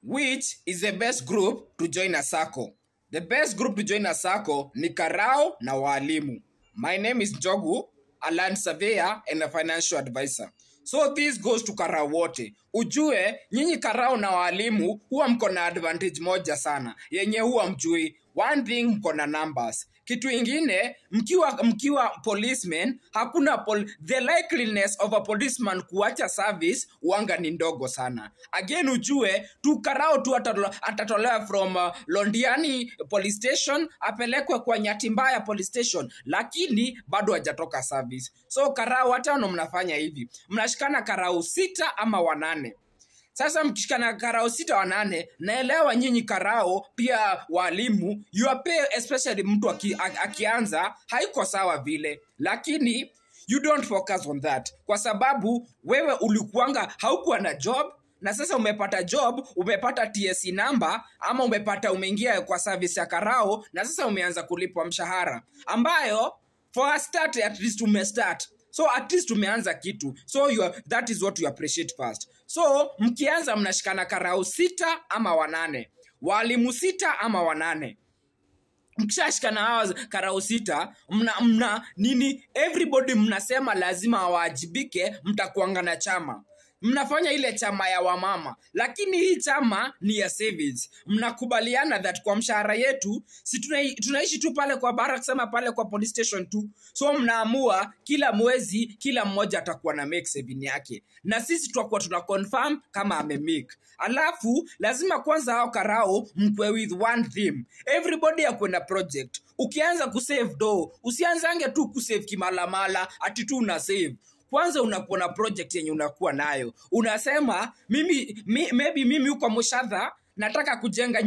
Which is the best group to join a SACCO? The best group to join a SACCO ni Karao na walimu. My name is Njogu, a land surveyor and a financial advisor. So this goes to Karao wote. Ujue, nyinyi Karao na walimu huwa mko na advantage moja sana. Yenye huwa mjui. One thing, mko na numbers. Kitu ingine, mkiwa policemen, hakuna the likeliness of a policeman kuacha service uanga ni ndogo sana. Again ujue, tu Karao tu atatolewa from Londiani police station, apelekwe kwa Nyatimbaya police station, lakini bado hajatoka service. So Karao watano mnafanya hivi. Mnashikana Karao 6 ama 8. Sasa mkishikana Karao 6 8, naelewa nyinyi Karao pia walimu, your pay especially mtu akianza haiko sawa vile, lakini you don't focus on that kwa sababu wewe ulikuanga haukuwa na job na sasa umepata job, umepata TSC number ama umeingia kwa service ya Karao na sasa umeanza kulipwa mshahara ambayo for a start at least umestart. So at least umeanza kitu. So that is what you appreciate first. So mkianza mnashikana Karao 6 ama 8. Walimu 6 ama 8. Mkishashikana hawa Karao 6, nini everybody mnasema lazima waajibike, mtakuanga na chama. Mnafanya ile chama ya wamama, lakini hii chama ni ya savings. Mnakubaliana that kwa mshahara yetu, si tunaishi tu pale kwa barracks ama pale kwa police station tu. So mnaamua kila mwezi, kila mmoja atakuwa na make saving yake. Na sisi tutakuwa tuna confirm kama amemake. Alafu, lazima kwanza hao Karao mkwe with one theme. Everybody akwe na project. Ukianza kusave do, usianzange tu kusave kimalamala, ati tu una save. Kwanza unakuwa na project yenye unakuwa nayo. Unasema, maybe mimi uko Mushadha, nataka kujenga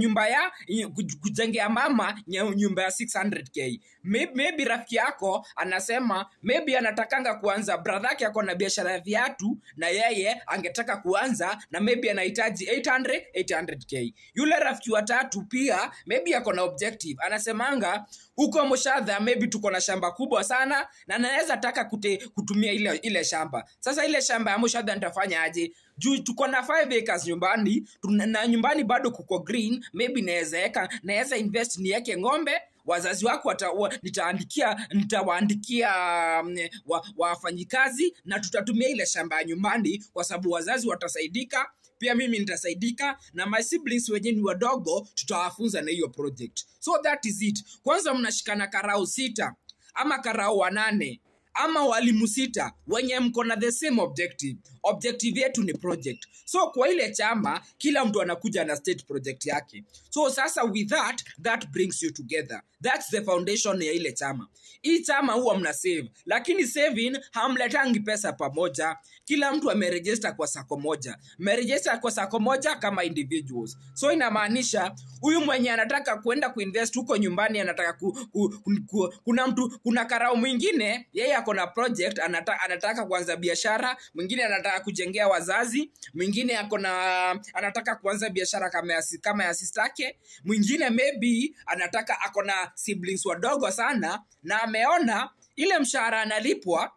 kujengea mama nyumba ya 600k. Maybe rafiki yako anasema, maybe anatakanga kuanza, brother yake ako na biashara ya viatu na yeye angetaka kuanza na maybe anahitaji 800k. Yule rafiki wa tatu pia maybe ako na objective. Anasemanga uko Mushadha maybe tuko na shamba kubwa sana na naweza taka kutumia ile shamba. Sasa ile shamba ya Mushadha nitafanya aje? Juu tuko na 5 acres nyumbani, na nyumbani bado kuko green, maybe naweza invest niweke ng'ombe, wazazi wako nitawaandikia wafanyikazi na tutatumia ile shamba ya nyumbani kwa sababu wazazi watasaidika, pia mimi nitasaidika na my siblings wenye ni wadogo tutawafunza na hiyo project. So that is it. Kwanza mnashikana Karao 6 ama Karao 8 ama walimu 6 wenye mko na the same objective. Objective yetu ni project. So kwa ile chama kila mtu anakuja na state project yake. So sasa with that brings you together. That's the foundation ya ile chama. Hii chama huwa mna save, lakini saving hamletangi pesa pamoja. Kila mtu ameregister kwa sako moja. Mmeregister kwa sako moja kama individuals. So inamaanisha huyu mwenye anataka kwenda kuinvest huko nyumbani, anataka kuna Karao mwingine yeye ako na project, anataka kuanza biashara, mwingine anataka kujengea wazazi, mwingine anataka kuanza biashara kama ya sister yake, mwingine maybe ako na siblings wadogo sana na ameona ile mshahara analipwa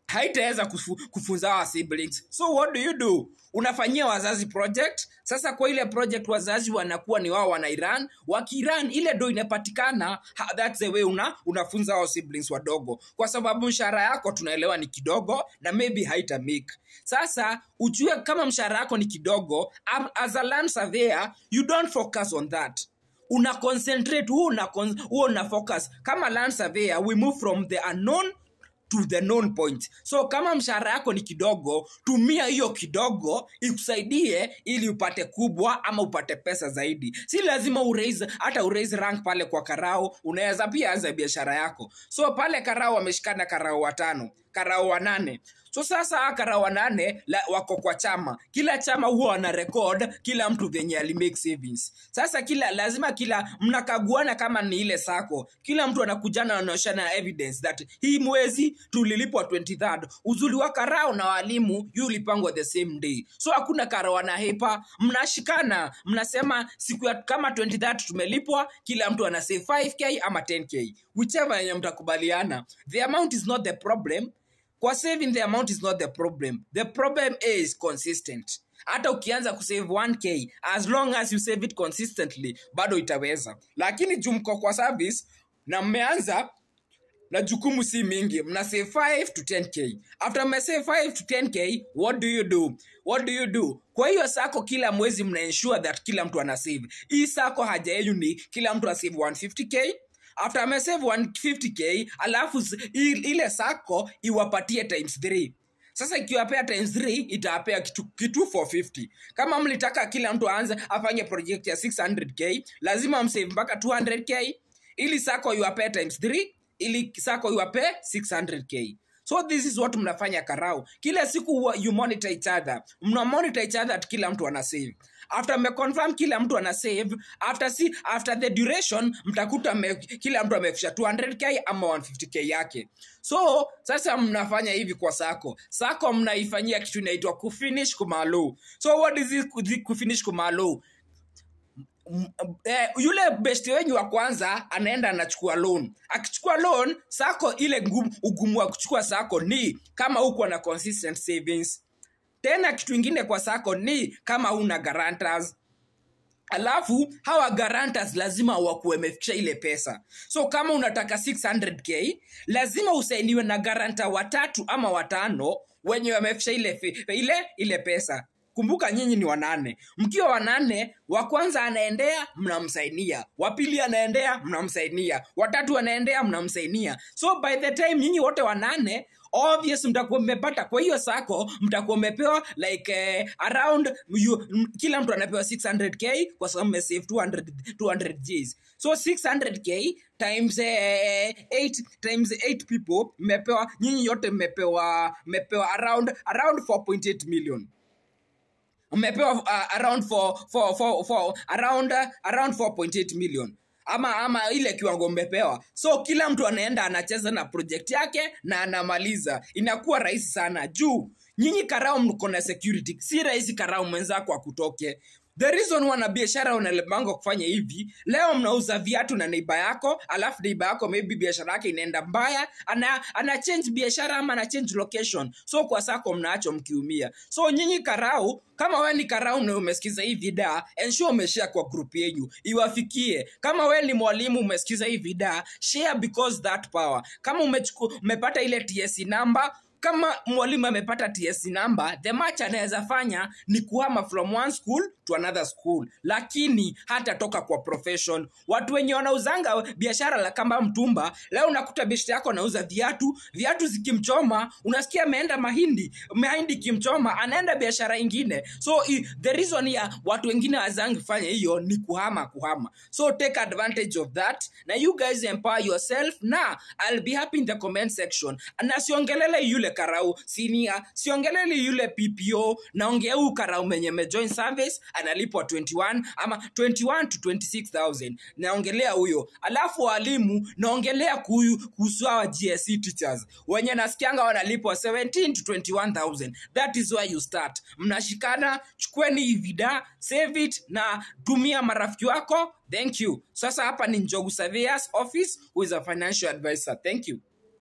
haitaweza kufunza wa siblings. So what do? Unafanyia wazazi project. Sasa kwa ile project wazazi wanakuwa ni wao wanairan. Wakiran ile do inapatikana, that's the way unafunza wa siblings wadogo. Kwa sababu mshahara yako tunaelewa ni kidogo na maybe haita make. Sasa ujue kama mshahara yako ni kidogo, as a land surveyor, you don't focus on that. Una concentrate, una focus. Kama land surveyor, we move from the unknown to the known point. So kama mshahara yako ni kidogo, tumia hiyo kidogo ikusaidie ili upate kubwa ama upate pesa zaidi. Si lazima uraise rank pale kwa Karao, unaweza pia anza biashara yako. So pale Karao wameshikana Karao 5, Karao 8. So sasa Karao 8 wako kwa chama. Kila chama huwa wana record kila mtu venye alimake savings. Sasa lazima mnakaguana kama ni ile sako. Kila mtu anakujana na anaonyeshana evidence that hii mwezi tulilipwa 23rd. Uzuri wa Karao na walimu ulipangwa the same day. So hakuna Karao na hepa, mnashikana, mnasema siku ya kama 23rd tumelipwa, kila mtu ana save 5k ama 10k. Whichever yenye mtakubaliana. The amount is not the problem. Kwa saving, the amount is not the problem. The problem is consistent. hata ukianza kusave 1k, as long as you save it consistently, bado itaweza. Lakini juu mko kwa service na mmeanza na jukumu si mingi, mna save 5 to 10k. After mna save 5 to 10k, what do you do? Kwa hiyo sako kila mwezi mna ensure that kila mtu ana save. Hii sako haja yenu ni kila mtu asave 150k. After ame save 150k, alafu ile sako iwapatie times 3. Sasa ikiwapea times 3, itawapea kitu 450. Kama mlitaka kila mtu aanze afanye project ya 600k, lazima msave mpaka 200k. Ili sako iwapea times 3, ili sako iwapea 600k. So this is what mnafanya Karao. Kila siku you monitor each other. Mna monitor each other at kila mtu ana save. After me confirm kila mtu ana save, after the duration mtakuta kila mtu amefikisha 200k ama 150k yake. So sasa mnafanya hivi kwa sako. Sako mnaifanyia kitu inaitwa kufinish kumalo. So what is it kufinish kumalo? Yule besti wenyu wa kwanza anaenda anachukua loan. Akichukua loan, sako ile ugumu wa kuchukua sako ni kama huko na consistent savings. Tena kitu ingine kwa sako ni kama una guarantors. Alafu hawa guarantors lazima wakuwe mefikisha ile pesa. So kama unataka 600k, lazima usainiwe na guarantor 3 ama 5 wenye wamefikisha ile pesa. Kumbuka nyinyi ni 8. Mkiwa 8, wa kwanza anaendea mnamsainia, wa pili anaendea mnamsainia, wa tatu anaendea mnamsainia. So by the time nyinyi wote 8, obvious mtakuwa mmepata. Kwa hiyo sako mtakuwa mmepewa like around kila mtu anapewa 600k kwa sababu mmesave 200 Gs. So 600k times 8 people mmepewa, nyinyi yote mmepewa around 4.8 million. Umepewa around 4.8 million. Ama ile kiwango mmepewa. So kila mtu anaenda anacheza na project yake na anamaliza. Inakuwa rahisi sana juu nyinyi Karao mko na security. Si rahisi Karao mwenzako akutoke. The reason wana biashara unalemanga kufanya hivi, leo mnauza viatu na neighbor yako, alafu neighbor yako maybe biashara yake inaenda mbaya, ana change biashara ama ana change location. So kwa sako mnaacho mkiumia. So nyinyi Karao, kama wewe ni Karao na umesikiza hii video, ensure umeshare kwa group yenu iwafikie. Kama wewe ni mwalimu umesikiza hii video, share because that power. Kama umepata ile TSC number, kama mwalimu amepata TSC number, the match anaweza fanya ni kuhama from one school to another school, lakini hata toka kwa profession. Watu wenye wanauzanga biashara la kamba mtumba, leo unakuta biashara yako anauza viatu zikimchoma, unasikia ameenda mahindi kimchoma, anaenda biashara ingine. So the reason ya watu wengine wazangi fanya hiyo ni kuhama. So take advantage of that. Na you guys empower yourself. Na I'll be happy in the comment section. Na siongelele yule Karao senior, siongelele yule PPO, naongea huyu Karao mwenye mejoin service analipwa 21 to 26,000. Naongelea huyo. Alafu walimu naongelea kuhusu hawa GSE teachers wenye nasikianga wanalipwa 17 to 21,000. That is why you start. Mnashikana, chukueni hii video, save it na tumia marafiki wako. Thank you. Sasa hapa ni Njogu Savea's office, who is a financial advisor. Thank you.